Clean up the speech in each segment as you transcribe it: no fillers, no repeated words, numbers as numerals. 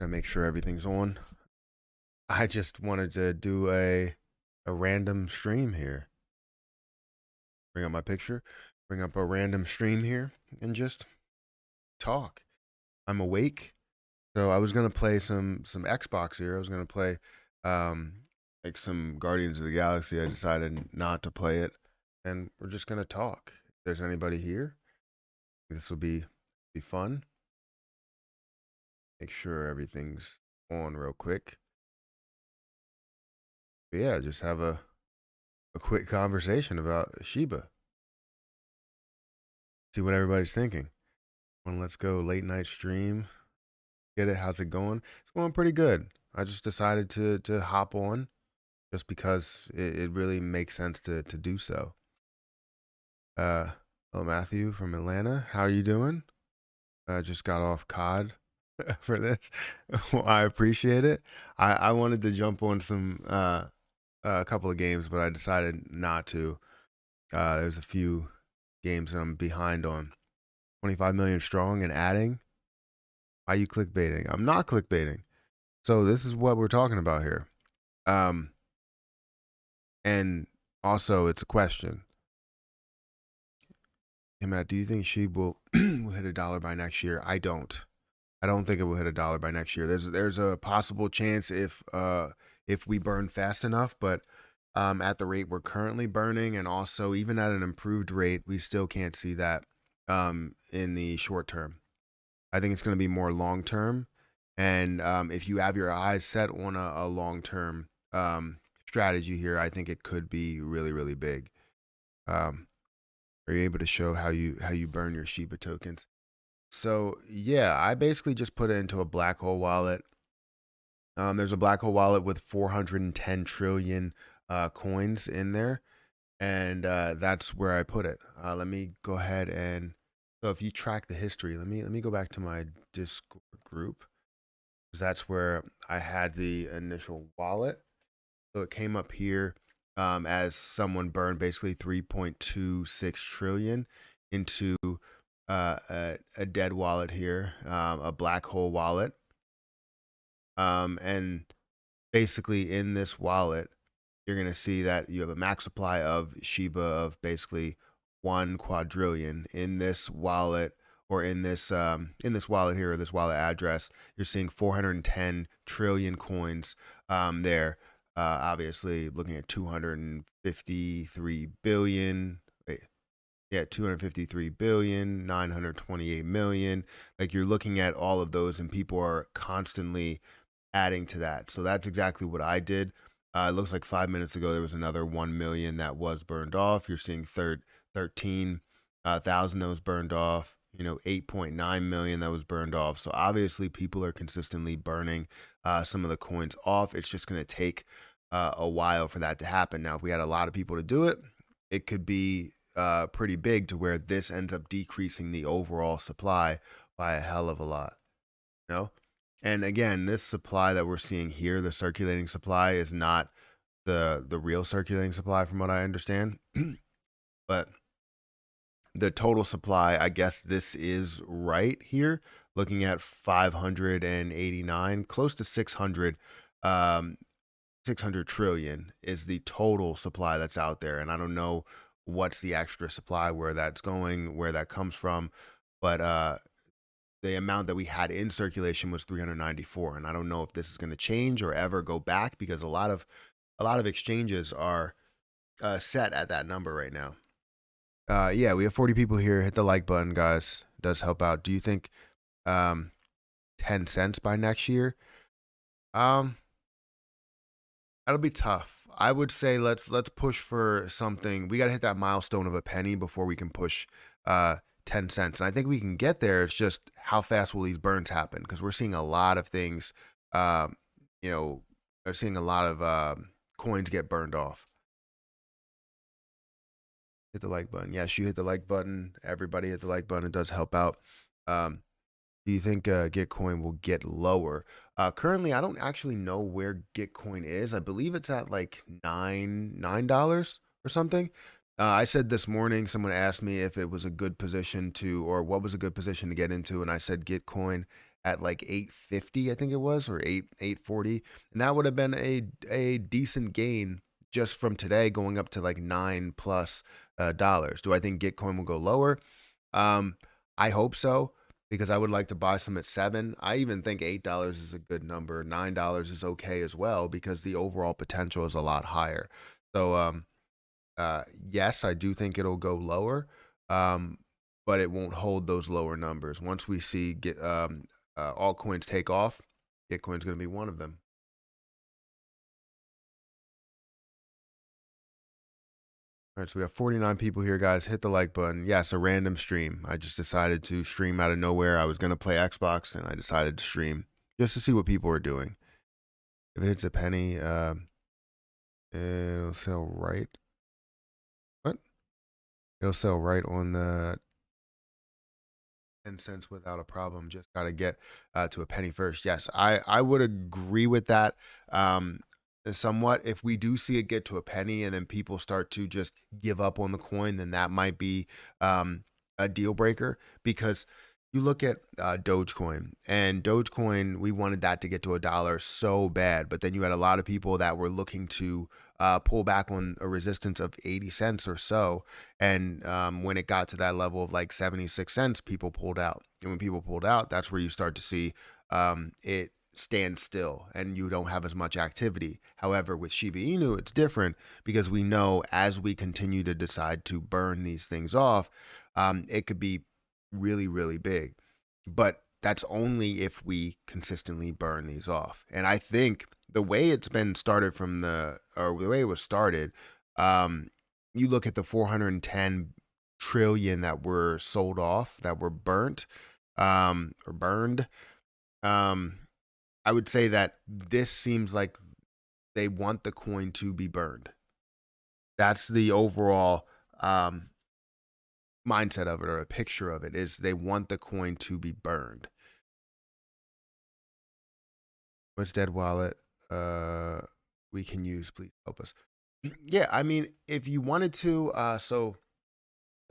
Gotta make sure everything's on. I just wanted to do a random stream here. Bring up my picture, bring up a random stream here, and just talk. I'm awake, so I was gonna play some Xbox here. I was gonna play um like some Guardians of the Galaxy. I decided not to play it, and we're just gonna talk. If there's anybody here, this will be fun. Make sure everything's on real quick. But yeah, just have a quick conversation about Shiba. See what everybody's thinking. Well, let's go late night stream. Get it? How's it going? It's going pretty good. I just decided to hop on just because it really makes sense to do so. Uh, hello Matthew from Atlanta. How are you doing? Just got off COD for this. Well, I appreciate it. I wanted to jump on a couple of games, but I decided not to. There's a few games that I'm behind on. 25 million strong and adding. Why are you clickbaiting? I'm not clickbaiting. So this is what we're talking about here. Um, and also it's a question. Hey Matt, do you think Sheeb will will hit $1 by next year? I don't. I don't think it will hit $1 by next year. There's a possible chance if we burn fast enough, but at the rate we're currently burning, and also even at an improved rate, we still can't see that in the short term. I think it's going to be more long term. And if you have your eyes set on a long term strategy here, I think it could be really, really big. Um, are you able to show how you burn your Shiba tokens? So yeah, I basically just put it into a black hole wallet. There's a black hole wallet with 410 trillion coins in there, and that's where I put it. Let me go ahead and so if you track the history, let me go back to my Discord group because that's where I had the initial wallet. So it came up here as someone burned basically 3.26 trillion into a dead wallet here, a black hole wallet. And basically in this wallet, you're going to see that you have a max supply of Shiba of basically 1 quadrillion in this wallet, or in this wallet here, or this wallet address. You're seeing 410 trillion coins there. Obviously, looking at 253 billion. Wait, yeah, 253 billion, 928 million. Like you're looking at all of those, and people are constantly adding to that. So that's exactly what I did. It looks like 5 minutes ago there was another 1 million that was burned off. You're seeing 13,000 that was burned off. 8.9 million that was burned off. So obviously people are consistently burning some of the coins off. It's just going to take a while for that to happen. Now, if we had a lot of people to do it, it could be pretty big to where this ends up decreasing the overall supply by a hell of a lot. You know? And again, this supply that we're seeing here, the circulating supply, is not the real circulating supply from what I understand. But the total supply, I guess this is right here, looking at 589, close to 600, 600 trillion is the total supply that's out there. And I don't know what's the extra supply, where that's going, where that comes from. But the amount that we had in circulation was 394, and I don't know if this is going to change or ever go back, because a lot of exchanges are set at that number right now. Yeah, we have 40 people here. Hit the like button, guys. It does help out. Do you think 10 cents by next year? Um, that'll be tough. I would say let's push for something. We got to hit that milestone of a penny before we can push 10 cents. And I think we can get there. It's just how fast will these burns happen? Because we're seeing a lot of things, we're seeing a lot of coins get burned off. Hit the like button. Yes, you hit the like button. Everybody hit the like button. It does help out. Um, do you think Gitcoin will get lower? Currently, I don't actually know where Gitcoin is. I believe it's at like $9 or something. I said this morning, someone asked me if it was a good position to, or what was a good position to get into, and I said Gitcoin at like 850, I think it was, or 840, and that would have been a decent gain just from today going up to like 9 plus dollars. Do I think Gitcoin will go lower? Um, I hope so because I would like to buy some at 7. I even think $8 is a good number. $9 is okay as well because the overall potential is a lot higher. So yes, I do think it'll go lower, um, but it won't hold those lower numbers. Once we see get altcoins take off, Bitcoin's going to be one of them. All right, so we have 49 people here, guys. Hit the like button. Yes, a random stream. I just decided to stream out of nowhere. I was going to play Xbox, and I decided to stream just to see what people are doing. If it hits a penny, it'll sell right. What? It'll sell right on the 10 cents without a problem. Just got to get to a penny first. Yes, I would agree with that somewhat. If we do see it get to a penny and then people start to just give up on the coin, then that might be a deal breaker because you look at Dogecoin and Dogecoin, we wanted that to get to $1 so bad, but then you had a lot of people that were looking to pull back on a resistance of 80 cents or so. And when it got to that level of like 76 cents, people pulled out. And when people pulled out, that's where you start to see it stand still and you don't have as much activity. However, with Shiba Inu, it's different because we know as we continue to decide to burn these things off, it could be really, really big. But that's only if we consistently burn these off. And I think the way it's been started or the way it was started, you look at the 410 trillion that were sold off, that were burnt, or burned. I would say that this seems like they want the coin to be burned. That's the overall mindset of it, or a picture of it, is they want the coin to be burned. What's dead wallet we can use? Please help us. Yeah, I mean, if you wanted to, so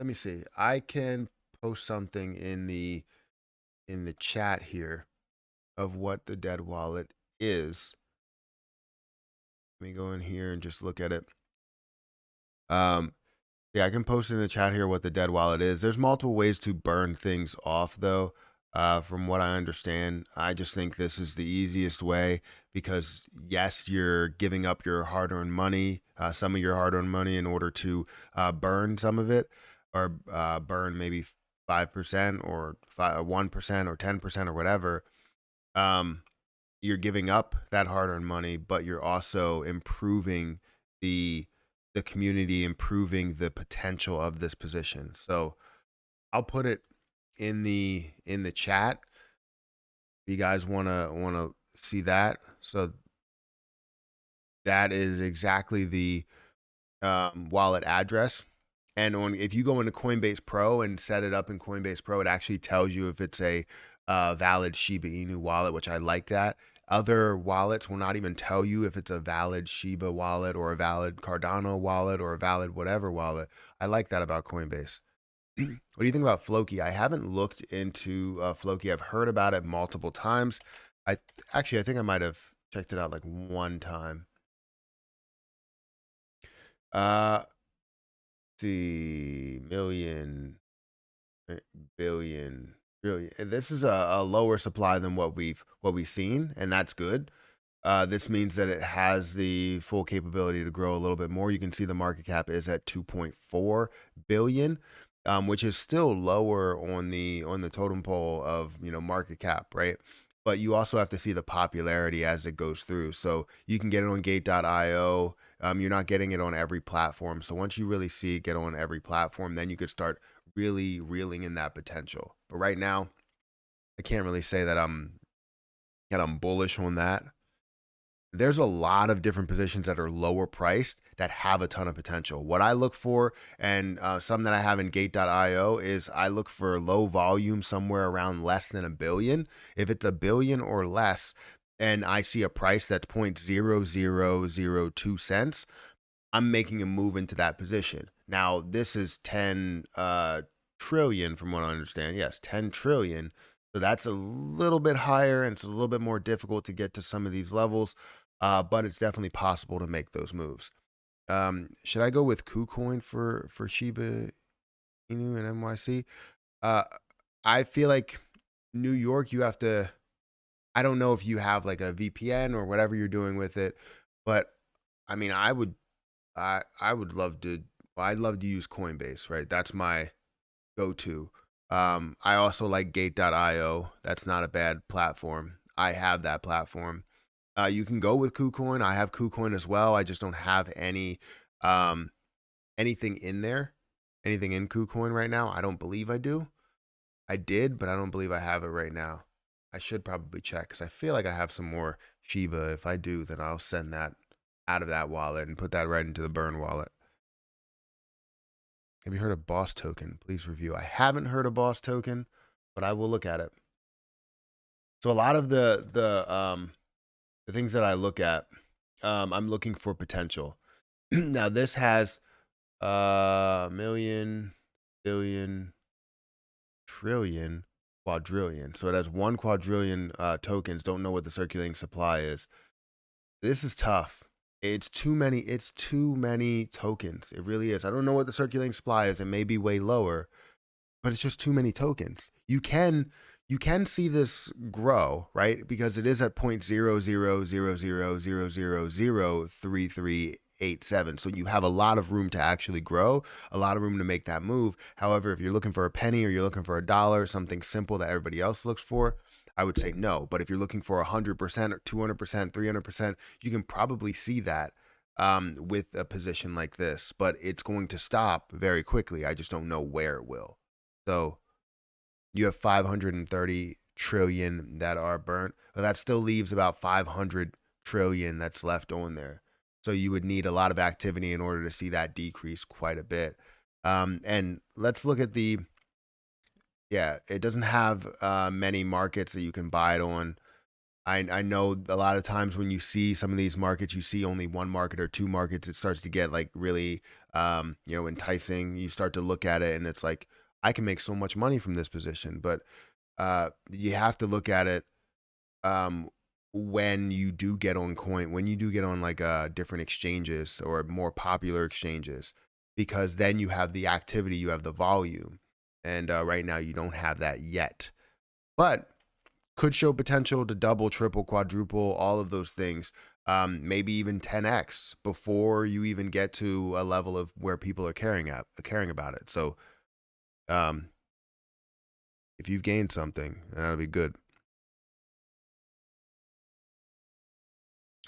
let me see. I can post something in the chat here of what the dead wallet is. Let me go in here and just look at it. Yeah, I can post in the chat here what the dead wallet is. There's multiple ways to burn things off, though. From what I understand, I just think this is the easiest way because, yes, you're giving up your hard-earned money, some of your hard-earned money, in order to burn some of it, or burn maybe 5% or 1% or 10% or whatever. You're giving up that hard-earned money, but you're also improving the community, improving the potential of this position. So I'll put it in the chat if you guys wanna see that. So that is exactly the wallet address. And if you go into Coinbase Pro and set it up in Coinbase Pro, it actually tells you if it's a valid Shiba Inu wallet, which I like that. Other wallets will not even tell you if it's a valid Shiba wallet or a valid Cardano wallet or a valid whatever wallet. I like that about Coinbase. What do you think about Floki? I haven't looked into Floki. I've heard about it multiple times. I think I might have checked it out like one time. See, million, billion, trillion. This is a lower supply than what we've seen, and that's good. This means that it has the full capability to grow a little bit more. You can see the market cap is at 2.4 billion, which is still lower on the totem pole of market cap, right? But you also have to see the popularity as it goes through. So you can get it on Gate.io. You're not getting it on every platform. So once you really see it get on every platform, then you could start really reeling in that potential. But right now, I can't really say that I'm bullish on that. There's a lot of different positions that are lower priced that have a ton of potential. What I look for, and some that I have in Gate.io, is I look for low volume somewhere around less than a billion. If it's a billion or less, and I see a price that's 0.0002 cents, I'm making a move into that position. Now, this is 10 trillion from what I understand. Yes, 10 trillion. So that's a little bit higher and it's a little bit more difficult to get to some of these levels, but it's definitely possible to make those moves. Should I go with KuCoin for Shiba Inu and NYC? Uh, I feel like New York, you have to. I don't know if you have like a VPN or whatever you're doing with it, but I mean, I would love to. Well, I'd love to use Coinbase, right? That's my go-to. I also like Gate.io. That's not a bad platform. I have that platform. You can go with KuCoin. I have KuCoin as well. I just don't have um, anything in there, anything in KuCoin right now. I don't believe I do. I did, but I don't believe I have it right now. I should probably check because I feel like I have some more Shiba. If I do, then I'll send that out of that wallet and put that right into the burn wallet. Have you heard of Boss Token? Please review. I haven't heard of Boss Token, but I will look at it. So a lot of the things that I look at, I'm looking for potential. Now this has million, billion, trillion, quadrillion. So it has 1 quadrillion tokens. Don't know what the circulating supply is. This is tough. It's too many. It's too many tokens. It really is. I don't know what the circulating supply is. It may be way lower, but it's just too many tokens. You can see this grow, right? Because it is at 0.0000003387. So you have a lot of room to actually grow, a lot of room to make that move. However, if you're looking for a penny or you're looking for a dollar, something simple that everybody else looks for, I would say no. But if you're looking for 100% or 200%, 300%, you can probably see that with a position like this. But it's going to stop very quickly. I just don't know where it will. So you have 530 trillion that are burnt. But that still leaves about 500 trillion that's left on there. So you would need a lot of activity in order to see that decrease quite a bit. And let's look at yeah, it doesn't have many markets that you can buy it on. I know a lot of times when you see some of these markets, you see only one market or two markets. It starts to get like really, enticing. You start to look at it and it's like, I can make so much money from this position. But you have to look at it um, when you do get on when you do get on like different exchanges or more popular exchanges, because then you have the activity, you have the volume. And right now you don't have that yet. But could show potential to double, triple, quadruple, all of those things. Maybe even 10x before you even get to a level of where people are caring about it. So, um, if you've gained something, that'll be good.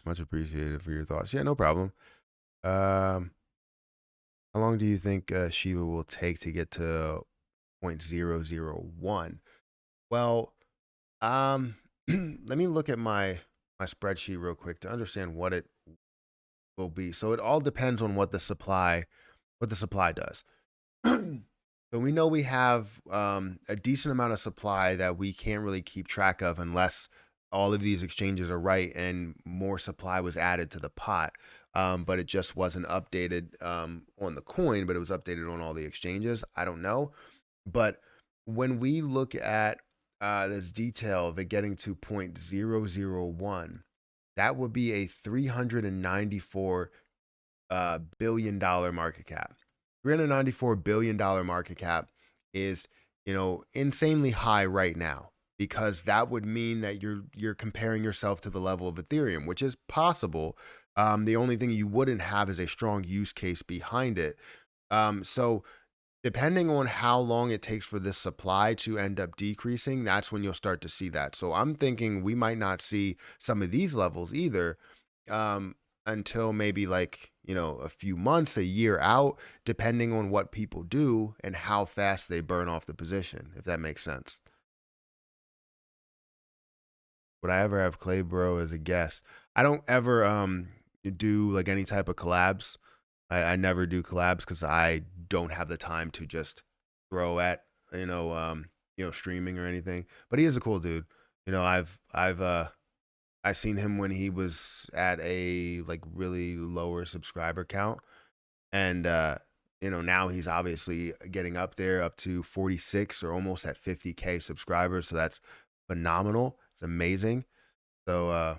Much appreciated for your thoughts. Yeah, no problem. Um, how long do you think Shiba will take to get to 0.001? Well, let me look at my spreadsheet real quick to understand what it will be. So it all depends on what the supply does. So we know we have a decent amount of supply that we can't really keep track of unless all of these exchanges are right and more supply was added to the pot. But it just wasn't updated on the coin, but it was updated on all the exchanges. I don't know. But when we look at this detail of it getting to 0.001, that would be a $394 billion market cap. $394 billion market cap is, insanely high right now, because that would mean that you're comparing yourself to the level of Ethereum, which is possible. The only thing you wouldn't have is a strong use case behind it. So depending on how long it takes for this supply to end up decreasing, that's when you'll start to see that. So I'm thinking we might not see some of these levels either um, until maybe like, a few months, a year out, depending on what people do and how fast they burn off the position, if that makes sense. Would I ever have Clay Bro as a guest? I don't ever do like any type of collabs. I never do collabs because I don't have the time to just throw at streaming or anything. But he is a cool dude. I seen him when he was at a like really lower subscriber count, and now he's obviously getting up there, up to 46 or almost at 50K subscribers. So that's phenomenal. It's amazing. So,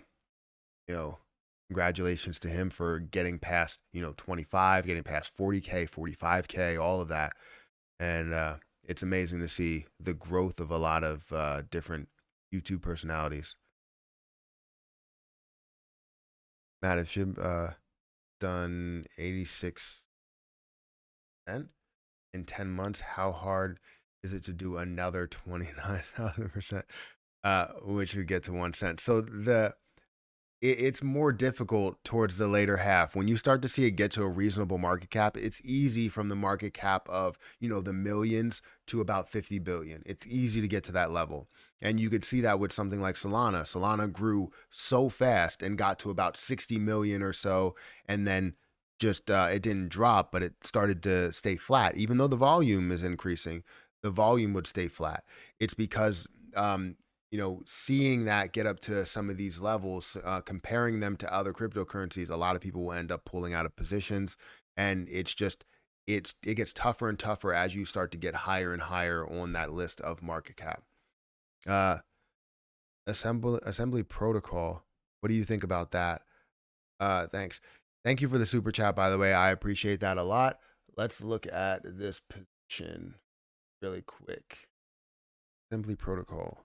you know, congratulations to him for getting past, 25, getting past 40K, 45K, all of that. And it's amazing to see the growth of a lot of different YouTube personalities. Matt, if you've done 86% in 10 months, how hard is it to do another 29%, which would get to 1 cent? So it's more difficult towards the later half. When you start to see it get to a reasonable market cap, it's easy from the market cap of, the millions to about 50 billion. It's easy to get to that level. And you could see that with something like Solana. Solana grew so fast and got to about 60 million or so. And then just it didn't drop, but it started to stay flat. Even though the volume is increasing, the volume would stay flat. It's because seeing that get up to some of these levels, comparing them to other cryptocurrencies, a lot of people will end up pulling out of positions, and it gets tougher and tougher as you start to get higher and higher on that list of market cap. Uh, assembly protocol. What do you think about that? Thanks. Thank you for the super chat, by the way. I appreciate that a lot. Let's look at this position really quick. Assembly protocol.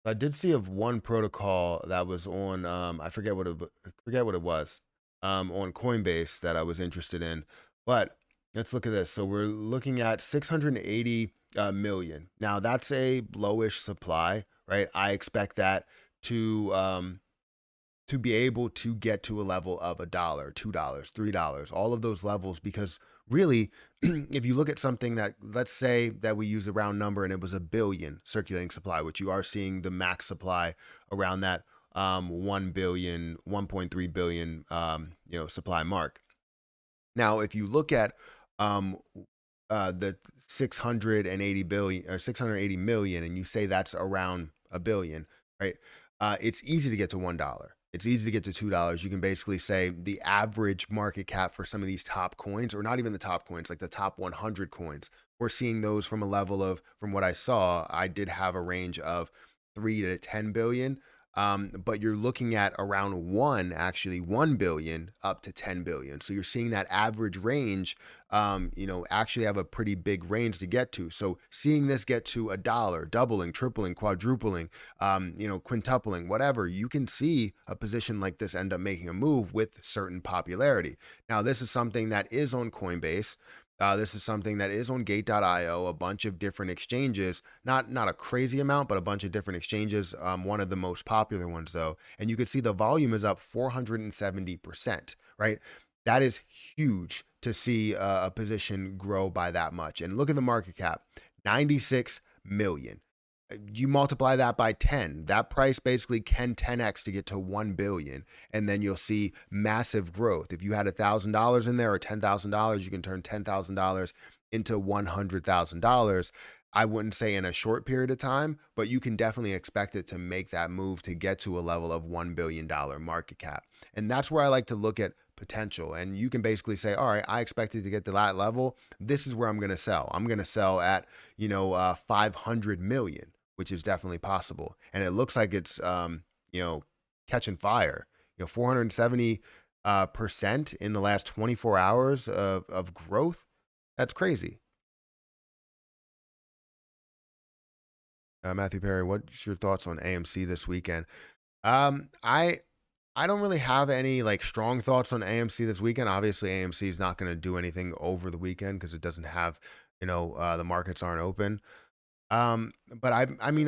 I did see of one protocol that was on I forget what it was on Coinbase that I was interested in. But let's look at this. So we're looking at 680 million. Now that's a lowish supply, right? I expect that to be able to get to a level of $1, $2, $3, all of those levels, because really, if you look at something that, let's say that we use a round number and it was 1 billion circulating supply, which you are seeing the max supply around that 1 billion, 1.3 billion, supply mark. Now, if you look at the 680 billion or 680 million, and you say that's around 1 billion, right? It's easy to get to $1. It's easy to get to $2. You can basically say the average market cap for some of these top coins, or not even the top coins, like the top 100 coins. We're seeing those from a level of, from what I saw, I did have a range of 3 to 10 billion. But you're looking at around 1 billion up to 10 billion. So you're seeing that average range, actually have a pretty big range to get to. So seeing this get to $1, doubling, tripling, quadrupling, quintupling, whatever, you can see a position like this end up making a move with certain popularity. Now, this is something that is on Coinbase. This is something that is on Gate.io, a bunch of different exchanges, not a crazy amount, but a bunch of different exchanges. One of the most popular ones, though, and you can see the volume is up 470%, right? That is huge to see a position grow by that much. And look at the market cap, 96 million. You multiply that by 10, that price basically can 10x to get to 1 billion. And then you'll see massive growth. If you had $1,000 in there or $10,000, you can turn $10,000 into $100,000. I wouldn't say in a short period of time, but you can definitely expect it to make that move to get to a level of $1 billion market cap. And that's where I like to look at potential. And you can basically say, all right, I expect it to get to that level. This is where I'm going to sell. I'm going to sell at, 500 million, which is definitely possible. And it looks like it's, catching fire, 470% in the last 24 hours of growth. That's crazy. Matthew Perry, what's your thoughts on AMC this weekend? I don't really have any like strong thoughts on AMC this weekend. Obviously, AMC is not going to do anything over the weekend because it doesn't have, the markets aren't open. But I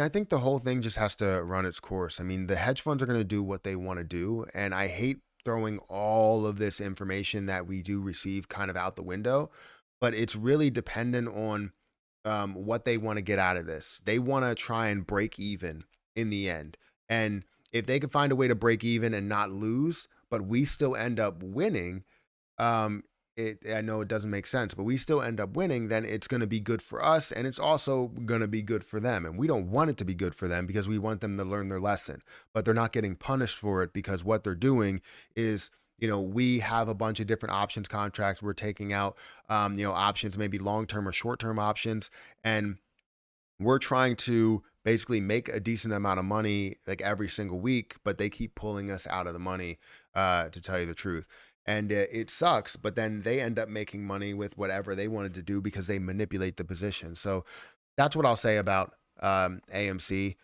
think the whole thing just has to run its course. I mean, the hedge funds are going to do what they want to do, and I hate throwing all of this information that we do receive kind of out the window, but it's really dependent on what they want to get out of this. They want to try and break even in the end. And if they can find a way to break even and not lose, but we still end up winning, I know it doesn't make sense, but we still end up winning, then it's going to be good for us, and it's also going to be good for them. And we don't want it to be good for them because we want them to learn their lesson, but they're not getting punished for it because what they're doing is, we have a bunch of different options contracts. We're taking out, options, maybe long-term or short-term options. And we're trying to basically make a decent amount of money like every single week, but they keep pulling us out of the money, to tell you the truth. And it sucks, but then they end up making money with whatever they wanted to do because they manipulate the position. So that's what I'll say about AMC.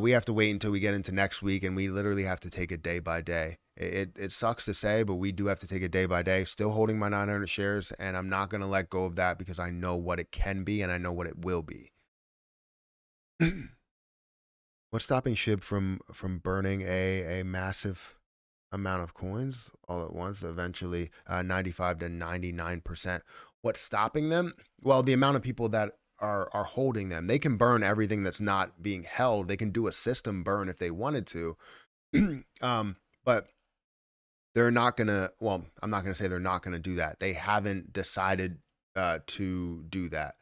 We have to wait until we get into next week, and we literally have to take it day by day. It sucks to say, but we do have to take it day by day. Still holding my 900 shares, and I'm not going to let go of that because I know what it can be and I know what it will be. What's stopping SHIB from burning a massive amount of coins all at once, eventually 95 to 99%? What's stopping them? Well, the amount of people that are holding them. They can burn everything that's not being held. They can do a system burn if they wanted to. But they're not gonna, well, I'm not gonna say they're not gonna do that. They haven't decided to do that.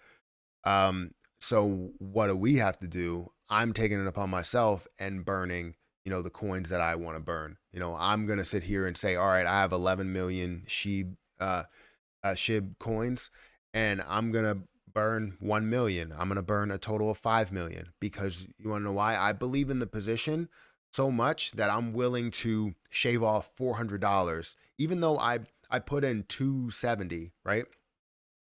So what do we have to do? I'm taking it upon myself and burning, the coins that I want to burn. I'm gonna sit here and say, all right, I have 11 million SHIB coins, and I'm gonna burn 1 million. I'm gonna burn a total of 5 million because you want to know why? I believe in the position so much that I'm willing to shave off $400, even though I put in 270, right?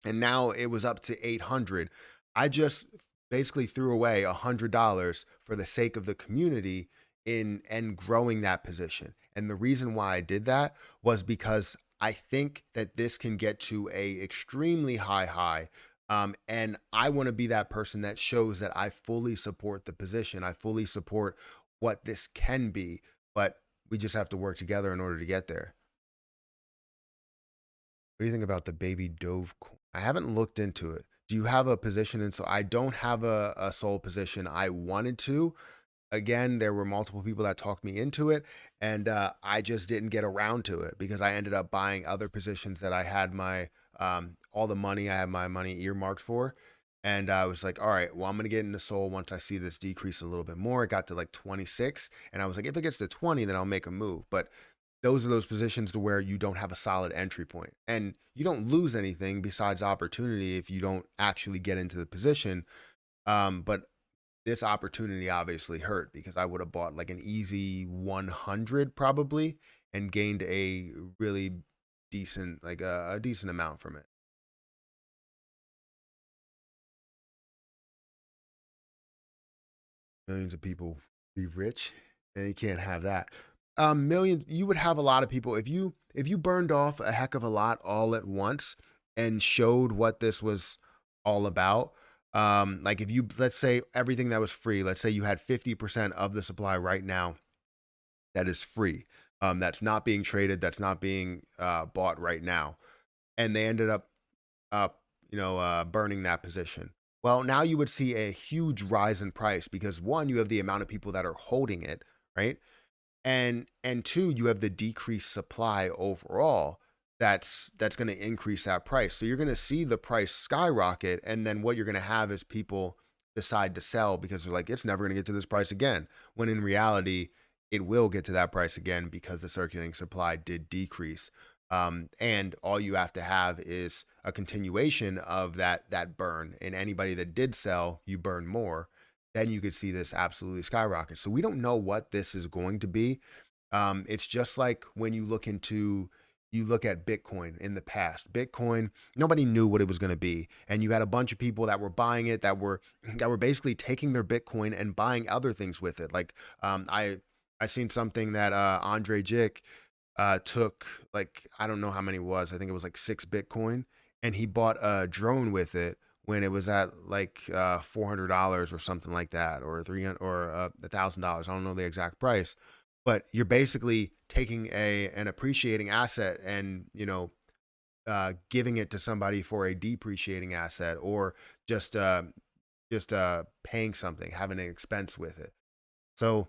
And now it was up to 800. I just basically threw away $100 for the sake of the community in and growing that position. And the reason why I did that was because I think that this can get to a extremely high. And I want to be that person that shows that I fully support the position. I fully support what this can be, but we just have to work together in order to get there. What do you think about the baby dove coin? I haven't looked into it. Do you have a position in? So I don't have a sole position. I wanted to. Again, there were multiple people that talked me into it, and I just didn't get around to it because I ended up buying other positions that I had my all the money I had my money earmarked for. And I was like, all right, well, I'm gonna get into Soul once I see this decrease a little bit more. It got to like 26, and I was like, if it gets to 20, then I'll make a move. But those are those positions to where you don't have a solid entry point and you don't lose anything besides opportunity if you don't actually get into the position. But this opportunity obviously hurt because I would have bought like an easy 100 probably and gained a really decent, like a decent amount from it. Millions of people be rich, and you can't have that. Millions, you would have a lot of people if you burned off a heck of a lot all at once and showed what this was all about. Like if you, let's say everything that was free, let's say you had 50% of the supply right now that is free, that's not being traded, that's not being bought right now, and they ended up burning that position. Well, now you would see a huge rise in price because one, you have the amount of people that are holding it, right? And two, you have the decreased supply overall. That's going to increase that price. So you're going to see the price skyrocket, and then what you're going to have is people decide to sell because they're like, it's never going to get to this price again. When in reality, it will get to that price again because the circulating supply did decrease. And all you have to have is a continuation of that burn. And anybody that did sell, you burn more, then you could see this absolutely skyrocket. So we don't know what this is going to be. It's just like when you look at Bitcoin in the past. Bitcoin, nobody knew what it was going to be, and you had a bunch of people that were buying it that were basically taking their Bitcoin and buying other things with it. Like I seen something that Andre Jick took, like, I don't know how many it was. I think it was like 6 Bitcoin, and he bought a drone with it when it was at like $400 or something like that, or 300 or $1,000. I don't know the exact price, but you're basically taking an appreciating asset and giving it to somebody for a depreciating asset, or just paying something, having an expense with it. So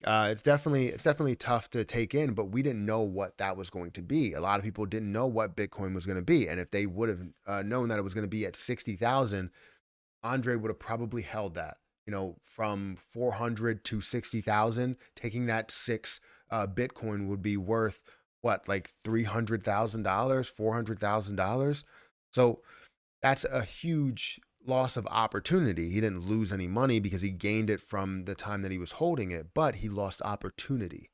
it's definitely tough to take in, but we didn't know what that was going to be. A lot of people didn't know what Bitcoin was going to be, and if they would have known that it was going to be at 60,000, Andre would have probably held that. From 400 to 60,000, taking that 6 Bitcoin would be worth what, like $300,000, $400,000. So that's a huge loss of opportunity. He didn't lose any money because he gained it from the time that he was holding it, but he lost opportunity.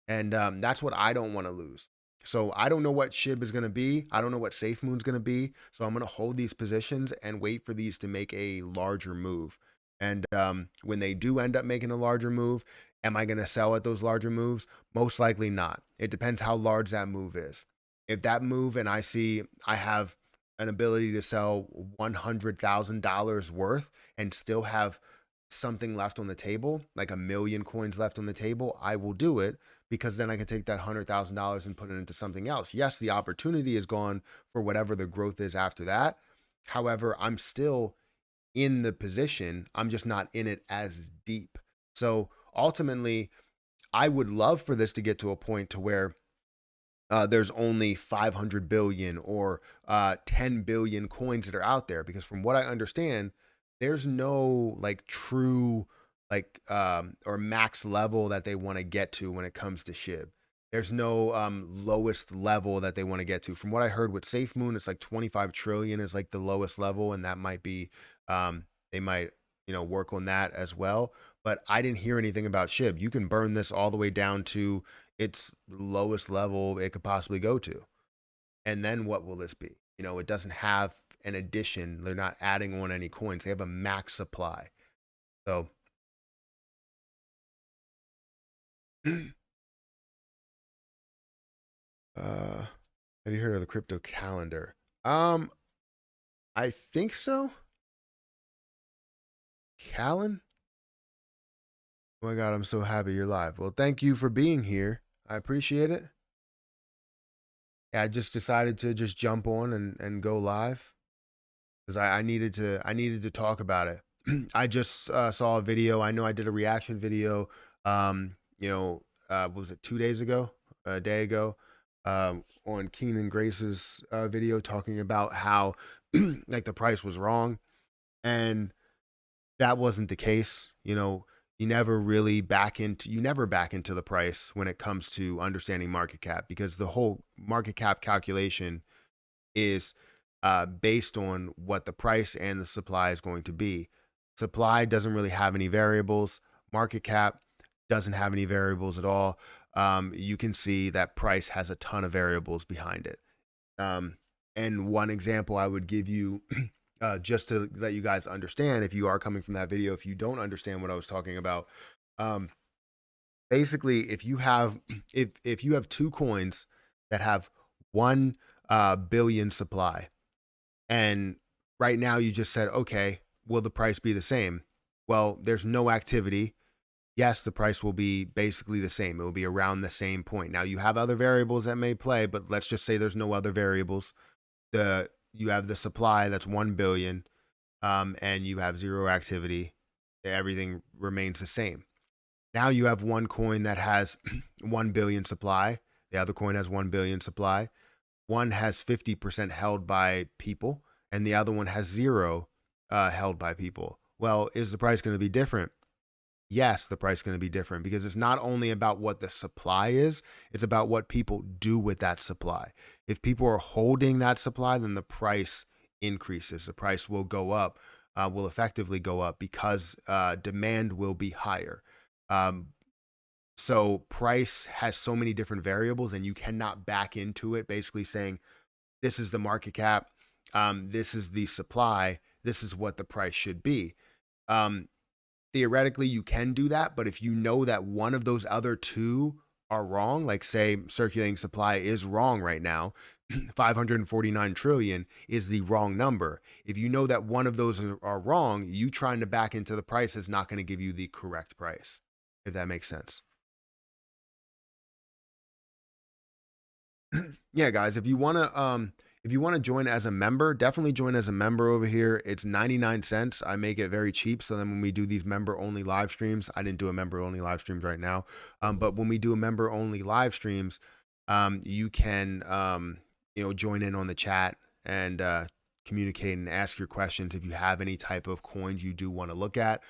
And that's what I don't want to lose. So I don't know what SHIB is going to be. I don't know what Safe Moon's going to be. So I'm going to hold these positions and wait for these to make a larger move. And when they do end up making a larger move, am I going to sell at those larger moves? Most likely not. It depends how large that move is. If that move and I see I have an ability to sell $100,000 worth and still have something left on the table, like a million coins left on the table, I will do it because then I can take that $100,000 and put it into something else. Yes, the opportunity is gone for whatever the growth is after that. However, I'm still in the position, I'm just not in it as deep. So ultimately, I would love for this to get to a point to where there's only 500 billion or 10 billion coins that are out there, because from what I understand, there's no like true like or max level that they want to get to when it comes to SHIB. There's no lowest level that they want to get to. From what I heard with Safe Moon, it's like 25 trillion is like the lowest level, and that might be they might work on that as well. But I didn't hear anything about SHIB. You can burn this all the way down to its lowest level it could possibly go to. And then what will this be? It doesn't have an addition. They're not adding on any coins. They have a max supply. So have you heard of the crypto calendar? I think so. Callan? Oh my God, I'm so happy you're live. Well, thank you for being here. I appreciate it. Yeah, I just decided to just jump on and go live because I needed to talk about it. I just saw a video. I know I did a reaction video. What was it, 2 days ago, a day ago, on Keenan Grace's video talking about how like the price was wrong, and that wasn't the case. You never back into the price when it comes to understanding market cap, because the whole market cap calculation is based on what the price and the supply is going to be. Supply doesn't really have any variables. Market cap doesn't have any variables at all. You can see that price has a ton of variables behind it. And one example I would give you, just to let you guys understand, if you are coming from that video, if you don't understand what I was talking about, basically, if you have two coins that have 1 billion supply, and right now you just said, okay, will the price be the same? Well, there's no activity. Yes, the price will be basically the same. It will be around the same point. Now you have other variables that may play, but let's just say there's no other variables. You have the supply that's 1 billion, and you have zero activity. Everything remains the same. Now you have one coin that has 1 billion supply. The other coin has 1 billion supply. One has 50% held by people, and the other one has zero held by people. Well, is the price going to be different? Yes, the price is going to be different, because it's not only about what the supply is, it's about what people do with that supply. If people are holding that supply, then the price increases. The price will go up, will effectively go up, because demand will be higher. So price has so many different variables, and you cannot back into it basically saying, this is the market cap, this is the supply, this is what the price should be. Theoretically, you can do that, but if you know that one of those other two are wrong, like say circulating supply is wrong right now, 549 trillion is the wrong number. If you know that one of those are wrong, you trying to back into the price is not going to give you the correct price, if that makes sense. Yeah, guys, if you want to join as a member, definitely join as a member over here. It's 99 cents. I make it very cheap, so then when we do these member only live streams, I didn't do a member only live streams right now, but when we do a member only live streams, you can join in on the chat and communicate and ask your questions if you have any type of coins you do want to look at.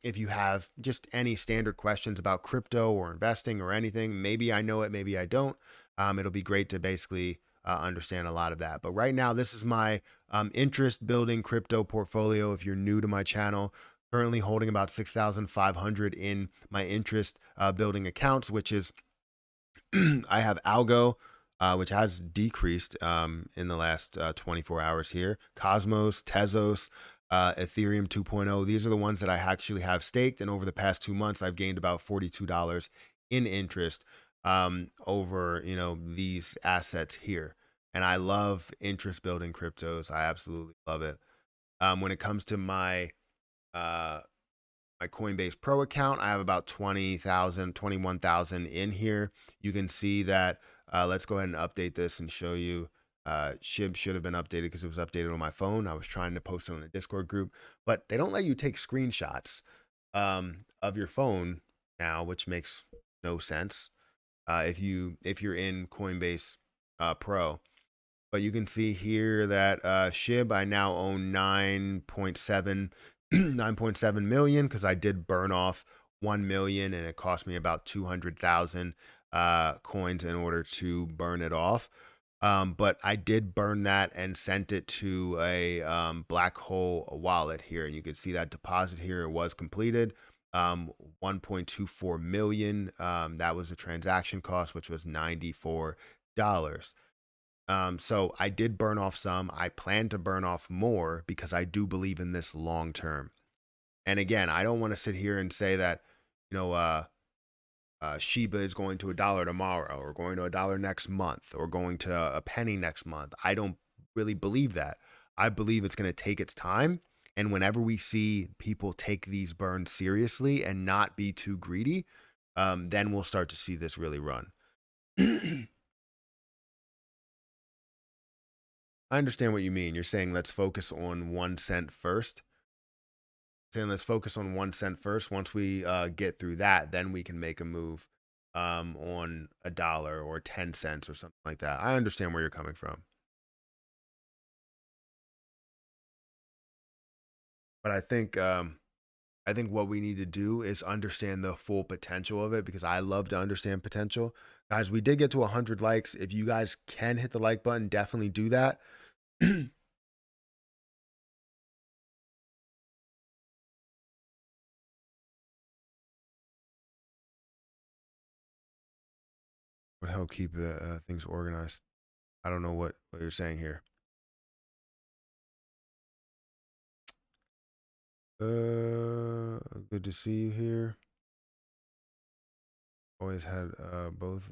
If you have just any standard questions about crypto or investing or anything, maybe I know it, maybe I don't. it'll be great to basically understand a lot of that. But right now, this is my interest building crypto portfolio. If you're new to my channel, currently holding about 6,500 in my interest building accounts, which is I have Algo, which has decreased in the last 24 hours here. Cosmos, Tezos, Ethereum 2.0. These are the ones that I actually have staked. And over the past 2 months, I've gained about $42 in interest over, these assets here. And I love interest building cryptos. I absolutely love it. When it comes to uh, my Coinbase Pro account, I have about 20,000, 21,000 in here. You can see that. Let's go ahead and update this and show you. Shib should have been updated because it was updated on my phone. I was trying to post it on the Discord group, but they don't let you take screenshots of your phone now, which makes no sense if you're in Coinbase Pro. But you can see here that Shib, I now own 9.7 million because I did burn off 1 million and it cost me about 200,000 coins in order to burn it off. But I did burn that and sent it to a black hole wallet here. And you can see that deposit here. It was completed. 1.24 million. That was the transaction cost, which was $94. So I did burn off some. I plan to burn off more because I do believe in this long term. And again, I don't want to sit here and say that, you know, Shiba is going to $1 tomorrow or going to $1 next month or going to a penny next month. I don't really believe that. I believe it's going to take its time. And whenever we see people take these burns seriously and not be too greedy, then we'll start to see this really run. I understand what you mean. You're saying let's focus on 1 cent first. Saying let's focus on 1 cent first. Once we get through that, then we can make a move on $1 or 10 cents or something like that. I understand where you're coming from, but I think what we need to do is understand the full potential of it because I love to understand potential. Guys, we did get to 100 likes. If you guys can hit the like button, definitely do that. Would help keep things organized. I don't know what you're saying here. Good to see you here. Always had both.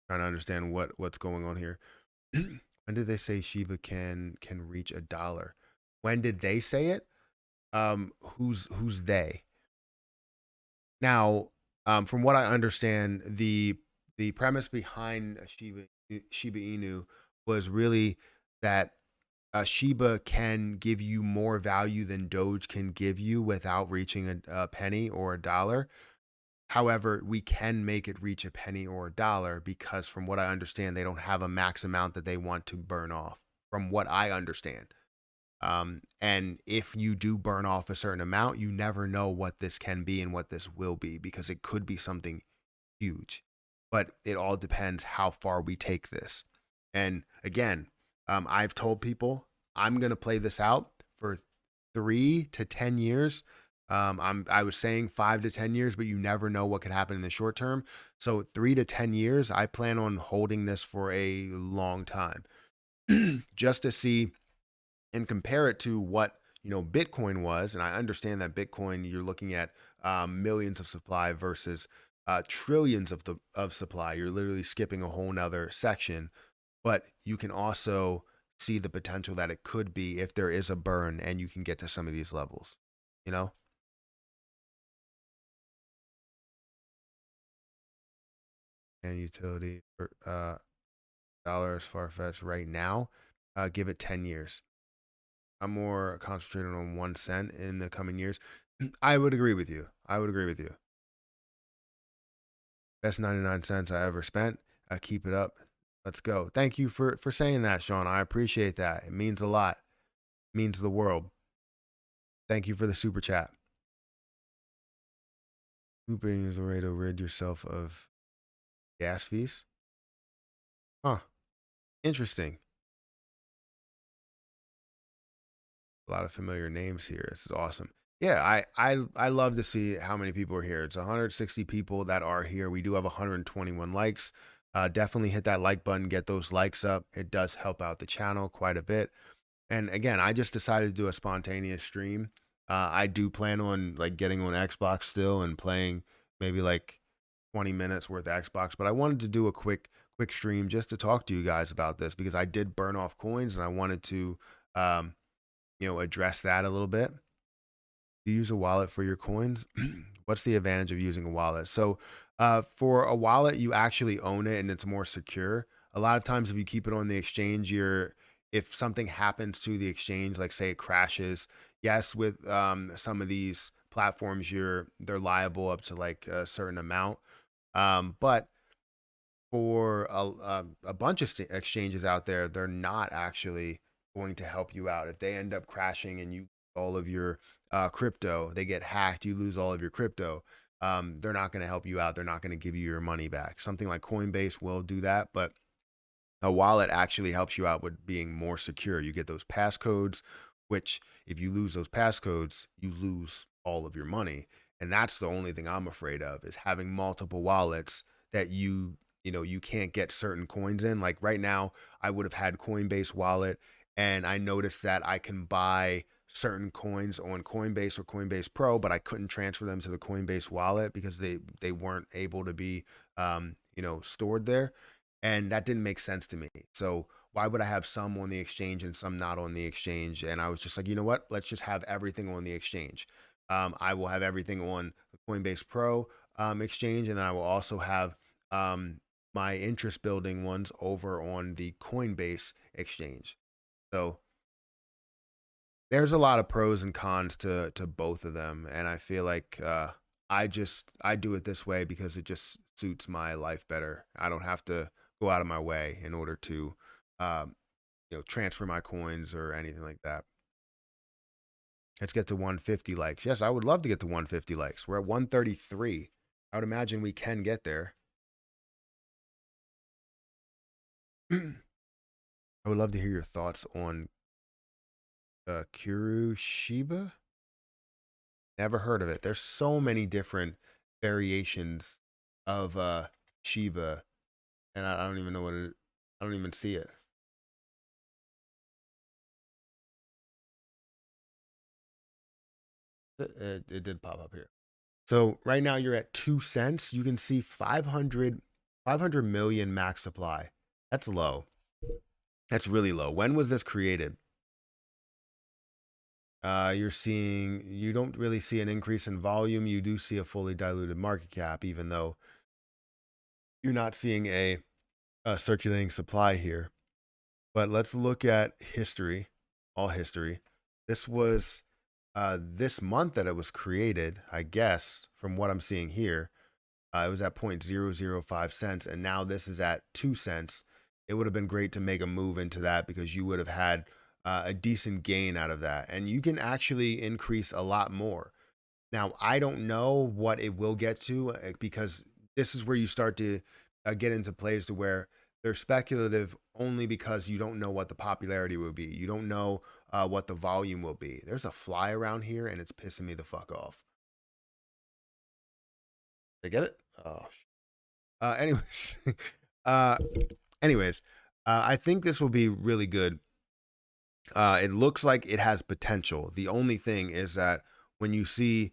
Trying to understand what's going on here. When did they say Shiba can reach $1? When did they say it? Who's they? Now, from what I understand, the premise behind Shiba Inu was really that Shiba can give you more value than Doge can give you without reaching a penny or $1. However, we can make it reach a penny or $1 because, from what I understand, they don't have a max amount that they want to burn off. From what I understand, and if you do burn off a certain amount, you never know what this can be and what this will be because it could be something huge. But it all depends how far we take this. And again, I've told people I'm gonna play this out for 3 to 10 years. I was saying 5 to 10 years, but you never know what could happen in the short term. So 3 to 10 years, I plan on holding this for a long time, just to see and compare it to what Bitcoin was. And I understand that Bitcoin, you're looking at millions of supply versus trillions of supply. You're literally skipping a whole nother section, but you can also see the potential that it could be if there is a burn and you can get to some of these levels, you know. And utility for dollars far-fetched right now, give it 10 years. I'm more concentrated on 1 cent in the coming years. I would agree with you. I would agree with you. Best 99 cents I ever spent. Keep it up. Let's go. Thank you for saying that, Sean. I appreciate that. It means a lot. It means the world. Thank you for the super chat. Scooping is a way to rid yourself of Gas fees. Huh. Interesting. A lot of familiar names here. This is awesome. Yeah, I love to see how many people are here. It's 160 people that are here. We do have 121 likes. Definitely hit that like button, get those likes up. It does help out the channel quite a bit. And again, I just decided to do a spontaneous stream. I do plan on like getting on Xbox still and playing maybe like 20 minutes worth of Xbox, but I wanted to do a quick stream just to talk to you guys about this because I did burn off coins and I wanted to um, address that a little bit. Do you use a wallet for your coins? What's the advantage of using a wallet? So, for a wallet, you actually own it and it's more secure. A lot of times, if you keep it on the exchange, if something happens to the exchange, like say it crashes, yes, with some of these platforms, they're liable up to like a certain amount. But for a bunch of exchanges out there, they're not actually going to help you out. If they end up crashing and you all of your crypto, they get hacked, you lose all of your crypto. They're not going to help you out. They're not going to give you your money back. Something like Coinbase will do that, but a wallet actually helps you out with being more secure. You get those passcodes, which if you lose those passcodes, you lose all of your money. And that's the only thing I'm afraid of is having multiple wallets that you can't get certain coins in. Like right now, I would have had Coinbase wallet and I noticed that I can buy certain coins on Coinbase or Coinbase Pro, but I couldn't transfer them to the Coinbase wallet because they weren't able to be stored there, and that didn't make sense to me. So why would I have some on the exchange and some not on the exchange? And I was just like, you know what? Let's just have everything on the exchange. I will have everything on the Coinbase Pro exchange, and then I will also have my interest building ones over on the Coinbase exchange. So there's a lot of pros and cons to both of them, and I feel like I do it this way because it just suits my life better. I don't have to go out of my way in order to um, transfer my coins or anything like that. Let's get to 150 likes. Yes, I would love to get to 150 likes. We're at 133. I would imagine we can get there. I would love to hear your thoughts on Kuru Shiba. Never heard of it. There's so many different variations of Shiba, and I don't even know what it. I don't even see it. It did pop up here. So right now you're at 2 cents. You can see 500 million max supply. That's low. That's really low. When was this created? You don't really see an increase in volume. You do see a fully diluted market cap, even though you're not seeing a circulating supply here. But let's look at history, all history. This was this month that it was created, I guess, from what I'm seeing here. It was at 0.005 cents, and now this is at 2 cents. It would have been great to make a move into that because you would have had a decent gain out of that. And you can actually increase a lot more. Now, I don't know what it will get to because this is where you start to get into plays to where they're speculative only because you don't know what the popularity will be. You don't know what the volume will be. There's a fly around here and it's pissing me the fuck off. Did I get it? Oh, anyways, uh, anyways, I think this will be really good. It looks like it has potential. The only thing is that when you see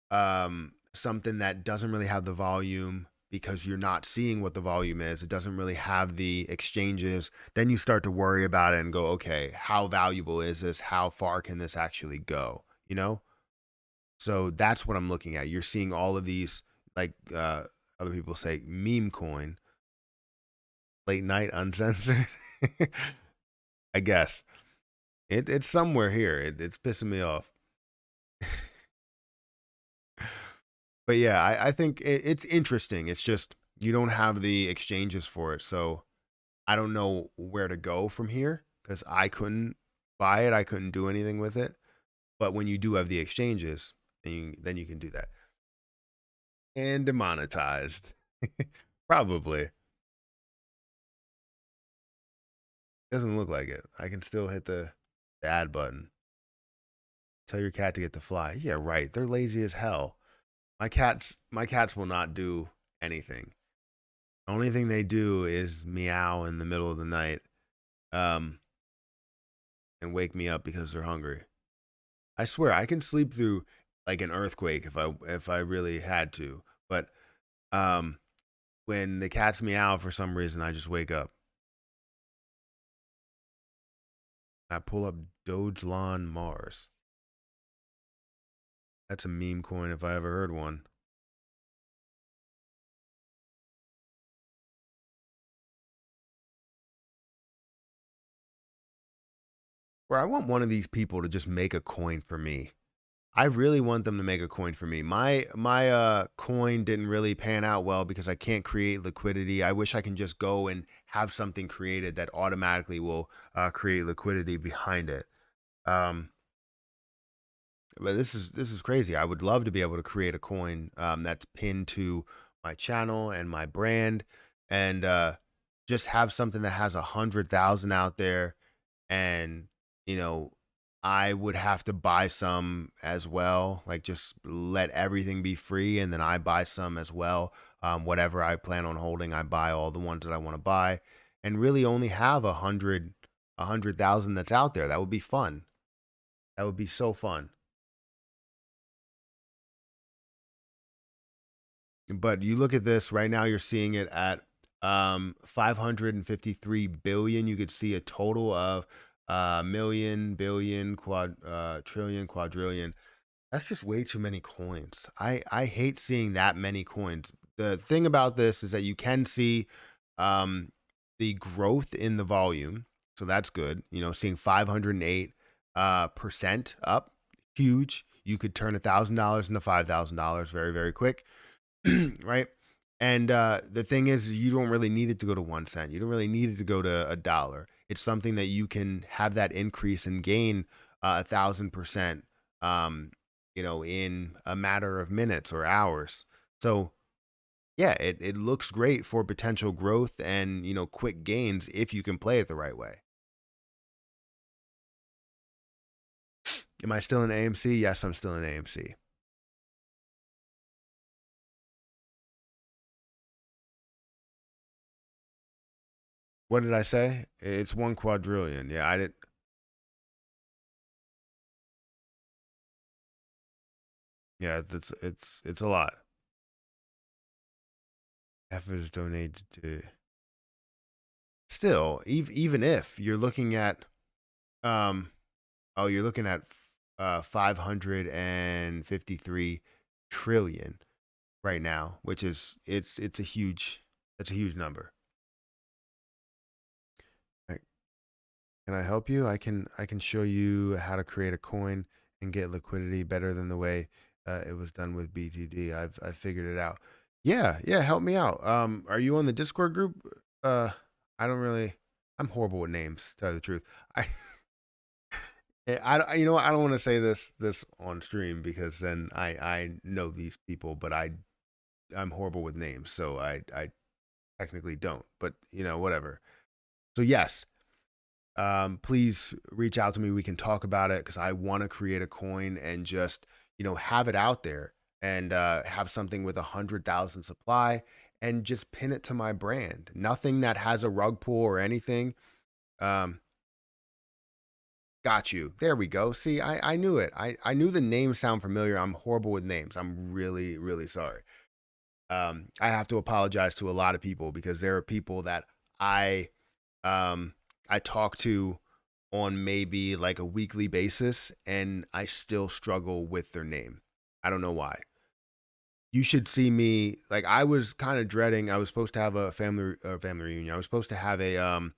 something that doesn't really have the volume because you're not seeing what the volume is, it doesn't really have the exchanges, then you start to worry about it and go, okay, how valuable is this? How far can this actually go? You know? So that's what I'm looking at. You're seeing all of these, like other people say, meme coin, late night uncensored. I guess it's somewhere here. It's pissing me off. But yeah, I think it's interesting. It's just you don't have the exchanges for it, so I don't know where to go from here because I couldn't buy it. I couldn't do anything with it. But when you do have the exchanges, then you can do that. And demonetized. Probably. Doesn't look like it. I can still hit the add button. Tell your cat to get the fly. Yeah, right. They're lazy as hell. My cats will not do anything. The only thing they do is meow in the middle of the night, um, and wake me up because they're hungry. I swear I can sleep through like an earthquake if I really had to. But um, when the cats meow for some reason, I just wake up. I pull up Dogelon Mars. That's a meme coin if I ever heard one. Where I want one of these people to just make a coin for me. I really want them to make a coin for me. My coin didn't really pan out well because I can't create liquidity. I wish I can just go and have something created that automatically will create liquidity behind it. Um, but this is crazy. I would love to be able to create a coin that's pinned to my channel and my brand, and just have something that has 100,000 out there, and you know I would have to buy some as well, like just let everything be free and then I buy some as well. Whatever I plan on holding, I buy all the ones that I want to buy, and really only have 100,000 that's out there. That would be fun. That would be so fun. But you look at this right now, you're seeing it at 553 billion. You could see a total of million, billion, trillion, quadrillion. That's just way too many coins. I hate seeing that many coins. The thing about this is that you can see um, the growth in the volume, so that's good. Seeing 508 percent up, huge. You could turn $1,000 into $5,000 very, very quick. Right? And the thing is, you don't really need it to go to 1 cent. You don't really need it to go to $1. It's something that you can have that increase and gain 1,000%, in a matter of minutes or hours. So yeah, it looks great for potential growth and quick gains if you can play it the right way. Am I still in AMC? Yes, I'm still in AMC. What did I say? It's 1 quadrillion. Yeah, I did. Yeah, it's a lot. Effort is donated to. Still, even if you're looking at, um, oh, you're looking at 553 trillion right now, which is it's a huge that's a huge number. Like, can I help you? I can show you how to create a coin and get liquidity better than the way it was done with BTD. I figured it out. Yeah, yeah, help me out. Are you on the Discord group? Uh, I don't really. I'm horrible with names, to tell you the truth. I you know what? I don't want to say this on stream because then I know these people, but I'm horrible with names, so I technically don't. But whatever. So yes, please reach out to me. We can talk about it because I want to create a coin and just have it out there and have something with 100,000 supply and just pin it to my brand. Nothing that has a rug pull or anything. Um, Got you. There we go. See, I knew it. I knew the names sound familiar. I'm horrible with names. I'm really, really sorry. I have to apologize to a lot of people because there are people that I um I talk to on maybe like a weekly basis and I still struggle with their name. I don't know why. You should see me, like I was kind of dreading. I was supposed to have a family reunion. I was supposed to have a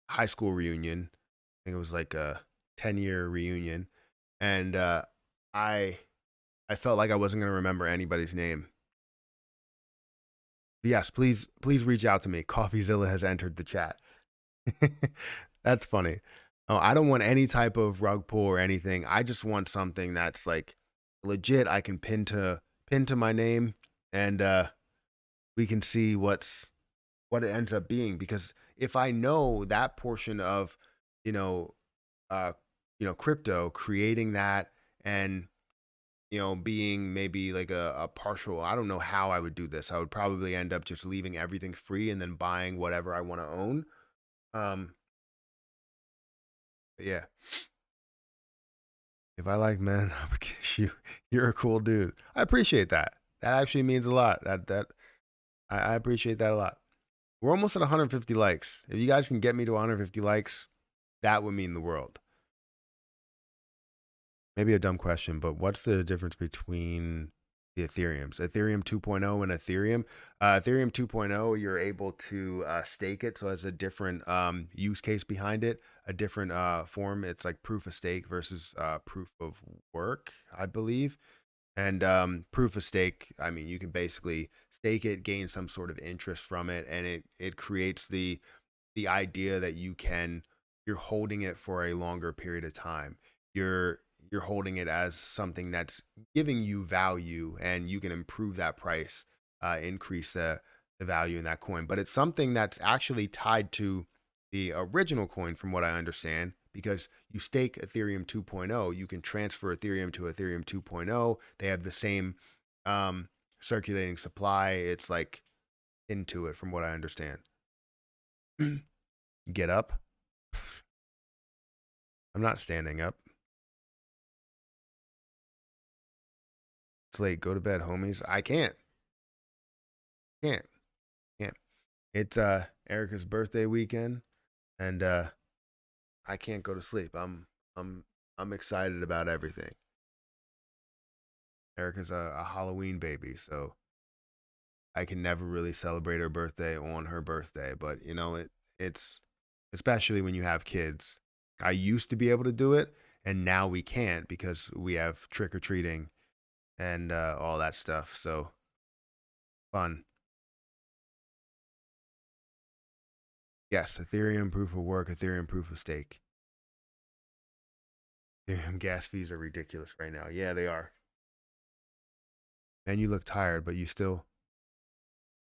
high school reunion. I think it was like a 10-year reunion, and I I felt like I wasn't going to remember anybody's name. But yes, please reach out to me. Coffeezilla has entered the chat. That's funny. Oh, I don't want any type of rug pull or anything. I just want something that's like legit. I can pin to my name, and we can see what it ends up being. Because if I know that portion of, you know, uh, crypto, creating that, and being maybe like a partial, I don't know how I would do this. I would probably end up just leaving everything free and then buying whatever I want to own. Um, but yeah, if I like men, I would kiss you. You're a cool dude. I appreciate that. That actually means a lot. I appreciate that a lot. We're almost at 150 likes. If you guys can get me to 150 likes, that would mean the world. Maybe a dumb question, but what's the difference between the Ethereums? Ethereum 2.0 and Ethereum. Ethereum 2.0, you're able to stake it. So there's a different use case behind it, a different form. It's like proof of stake versus proof of work, I believe. And proof of stake, I mean, you can basically stake it, gain some sort of interest from it, and it creates the idea that you're holding it for a longer period of time. You're you're holding it as something that's giving you value, and you can improve that price, increase the value in that coin. But it's something that's actually tied to the original coin, from what I understand, because you stake Ethereum 2.0, you can transfer Ethereum to Ethereum 2.0. They have the same um, circulating supply. It's like into it, from what I understand. Get up. I'm not standing up. It's late. Go to bed, homies. I can't. Can't. Can't. It's Erica's birthday weekend, and I can't go to sleep. I'm I'm excited about everything. Erica's a Halloween baby, so I can never really celebrate her birthday on her birthday. But it's especially when you have kids. I used to be able to do it, and now we can't because we have trick or treating and all that stuff. So fun. Yes, Ethereum proof of work, Ethereum proof of stake. Ethereum gas fees are ridiculous right now. Yeah, they are. And you look tired, but you still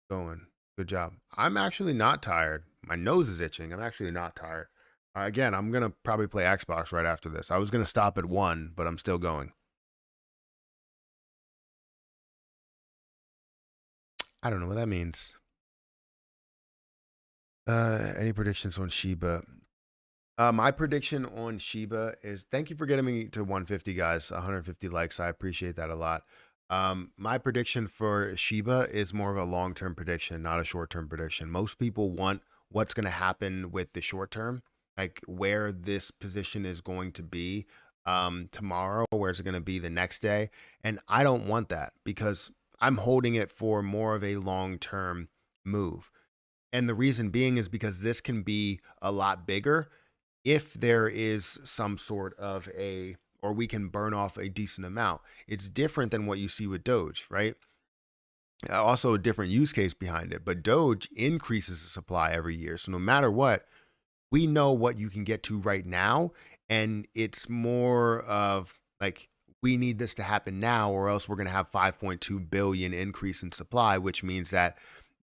going. Good job. I'm actually not tired. My nose is itching. I'm actually not tired. Again, I'm gonna probably play Xbox right after this. I was gonna stop at 1, but I'm still going. I don't know what that means. Any predictions on Shiba? My prediction on Shiba is, thank you for getting me to 150, guys. 150 likes. I appreciate that a lot. My prediction for Shiba is more of a long term prediction, not a short term prediction. Most people want what's going to happen with the short term, like where this position is going to be tomorrow, where it's going to be the next day. And I don't want that because I'm holding it for more of a long term move. And the reason being is because this can be a lot bigger if there is some sort of or we can burn off a decent amount. It's different than what you see with Doge, right? Also a different use case behind it, but Doge increases the supply every year. So no matter what, we know what you can get to right now. And it's more of like, we need this to happen now, or else we're going to have 5.2 billion increase in supply, which means that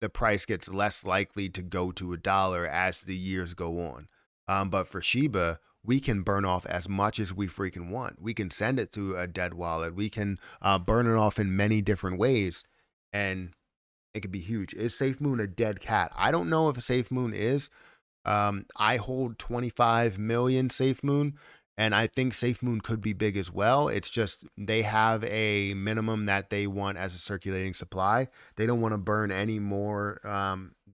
the price gets less likely to go to $1 as the years go on. But for Shiba, we can burn off as much as we freaking want. We can send it to a dead wallet. We can burn it off in many different ways, and it could be huge. Is SafeMoon a dead cat? I don't know if a SafeMoon is. I hold 25 million SafeMoon, and I think SafeMoon could be big as well. It's just they have a minimum that they want as a circulating supply. They don't want to burn any more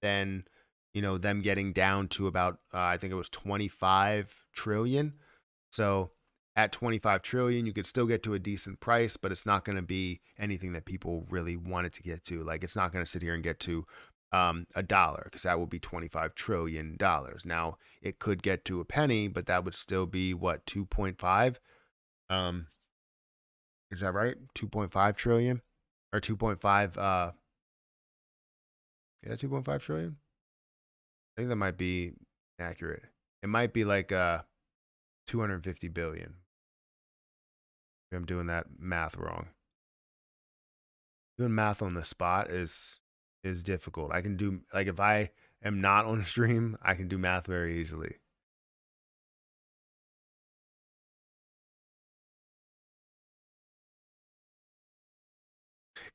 than them getting down to about I think it was 25 trillion. So at 25 trillion, you could still get to a decent price, but it's not going to be anything that people really wanted to get to. Like, it's not going to sit here and get to $1 because that would be $25 trillion. Now it could get to a penny, but that would still be what, 2.5? Um, is that right? 2.5 trillion or 2.5? Yeah, 2.5 trillion. I think that might be accurate. It might be like 250 billion. If I'm doing that math wrong. Doing math on the spot is is difficult. I can do like if I am not on a stream, I can do math very easily.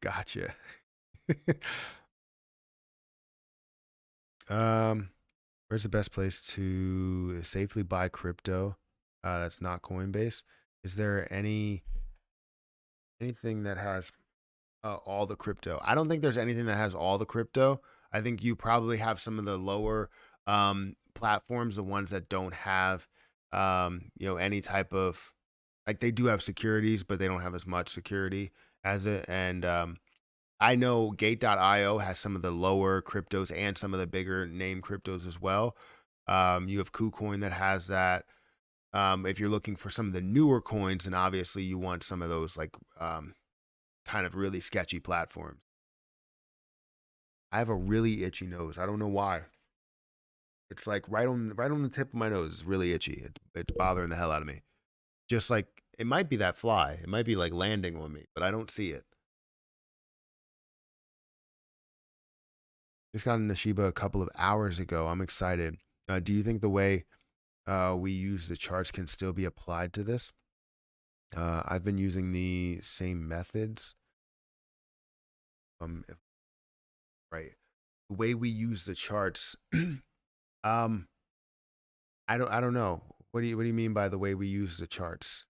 Gotcha. um, where's the best place to safely buy crypto? That's not Coinbase. Is there anything that has all the crypto? I don't think there's anything that has all the crypto. I think you probably have some of the lower platforms, the ones that don't have any type of, like, they do have securities, but they don't have as much security as it. And I know Gate.io has some of the lower cryptos and some of the bigger name cryptos as well. You have KuCoin that has that. If you're looking for some of the newer coins, and obviously you want some of those like kind of really sketchy platforms. I have a really itchy nose. I don't know why. It's like right on the tip of my nose. It's really itchy. It's bothering the hell out of me. Just like it might be that fly. It might be like landing on me, but I don't see it. Just got into Shiba a couple of hours ago. I'm excited. Do you think the way we use the charts can still be applied to this? I've been using the same methods. If, right. The way we use the charts. um, I don't know. What do you mean by the way we use the charts?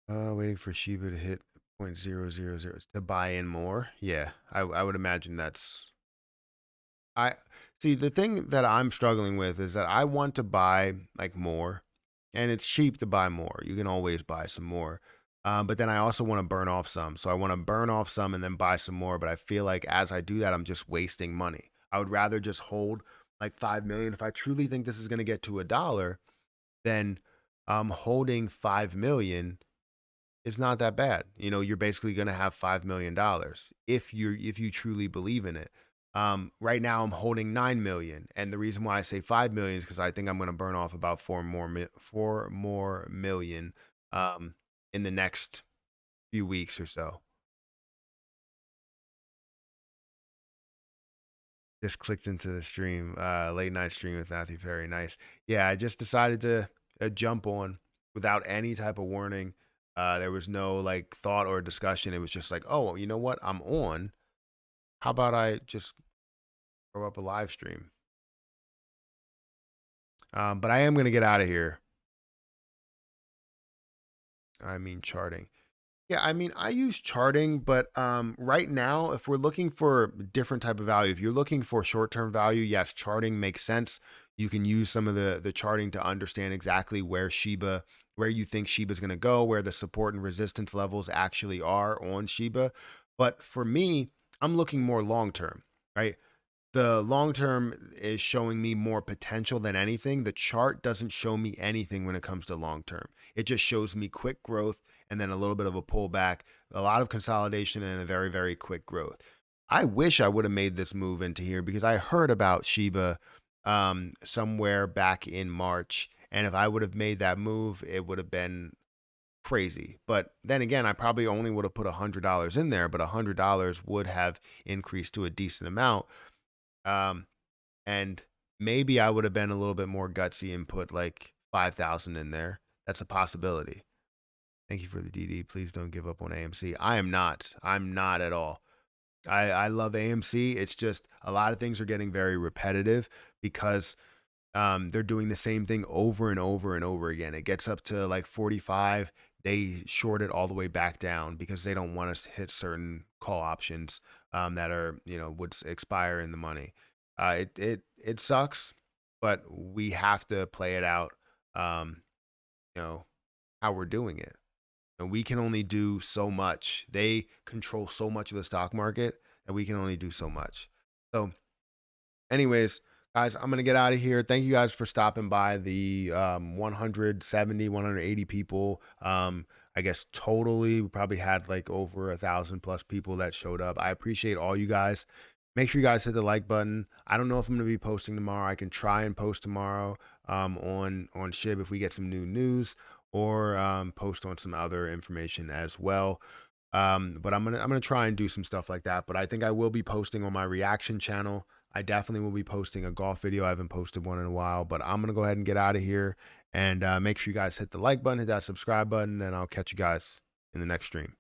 Waiting for Shiba to hit 0.000 to buy in more. Yeah, I would imagine that's. I see the thing that I'm struggling with is that I want to buy like more, and it's cheap to buy more. You can always buy some more. But then I also want to burn off some. So I want to burn off some and then buy some more. But I feel like as I do that, I'm just wasting money. I would rather just hold like 5 million. If I truly think this is going to get to a dollar, then holding 5 million is not that bad. You're basically going to have $5 million if you truly believe in it. Right now I'm holding 9 million, and the reason why I say 5 million is because I think I'm going to burn off about 4 more million um, in the next few weeks or so. Just clicked into the stream, late night stream with Matthew Perry. Nice. Yeah, I just decided to jump on without any type of warning. There was no like thought or discussion. It was just like, oh, you know what? I'm on. How about I just throw up a live stream? But I am going to get out of here. I mean, charting. Yeah, I mean, I use charting, but right now, if we're looking for different type of value, if you're looking for short-term value, yes, charting makes sense. You can use some of the charting to understand exactly where you think Shiba's going to go, where the support and resistance levels actually are on Shiba. But for me, I'm looking more long-term, right? The long term is showing me more potential than anything. The chart doesn't show me anything when it comes to long term. It just shows me quick growth and then a little bit of a pullback, a lot of consolidation, and a very, very quick growth. I wish I would have made this move into here because I heard about Shiba somewhere back in March. And if I would have made that move, it would have been crazy. But then again, I probably only would have put $100 in there, but $100 would have increased to a decent amount. Um, and maybe I would have been a little bit more gutsy and put like 5,000 in there. That's a possibility. Thank you for the DD. Please don't give up on AMC. I am not. I'm not at all. I love AMC. It's just a lot of things are getting very repetitive because they're doing the same thing over and over and over again. It gets up to like 45. They short it all the way back down because they don't want us to hit certain call options that are, would expire in the money. It sucks, but we have to play it out. Um, you know how we're doing it, and we can only do so much. They control so much of the stock market that we can only do so much. So anyways, guys, I'm going to get out of here. Thank you guys for stopping by. The 170, 180 people. I guess totally, we probably had like over 1,000 plus people that showed up. I appreciate all you guys. Make sure you guys hit the like button. I don't know if I'm going to be posting tomorrow. I can try and post tomorrow on Shib if we get some new news, or post on some other information as well. But I'm gonna try and do some stuff like that. But I think I will be posting on my reaction channel. I definitely will be posting a golf video. I haven't posted one in a while, but I'm gonna go ahead and get out of here, and make sure you guys hit the like button, hit that subscribe button, and I'll catch you guys in the next stream.